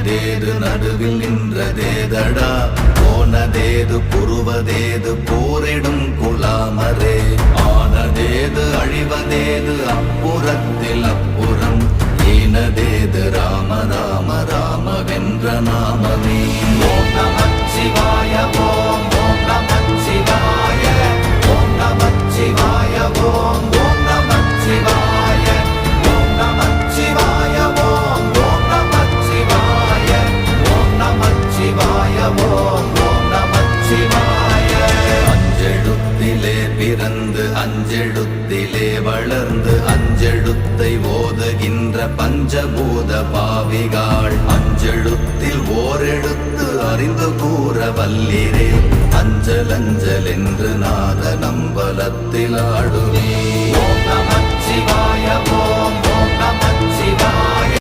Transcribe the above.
இனியதேது நடுவில் நின்றதேதடா போனதேது புருவதேது போரிடும் குலாமரே ஆனதேது அழிவதேது அப்புறத்தில் அப்புறம் ஈனதேது ராம ராம ராம வென்ற நாமமே ஓம் நமச்சிவாய ஓம் ஓம் நமச்சிவாய ஓம் நமச்சிவாய ஓம் ஓம் நமச்சிவாய ஓம் நமச்சிவாய ஓம் ஓம் நமச்சிவாய ஓம் நமச்சிவாய ஓம் ஓம் நமச்சிவாய அஞ்செழுத்திலே பிறந்து அஞ்செழுத்திலே வளர்ந்து அஞ்செழுத்தை ஓதுகின்ற பஞ்சபூத பாவிகாள் அஞ்செழுத்தில் ஓரெழுத்து அறிந்து கூற வல்லிரே அஞ்சல் அஞ்சல் என்று நாத நம்பலத்தில் ஆடுவே ஓம் நமச்சிவாய ஓம்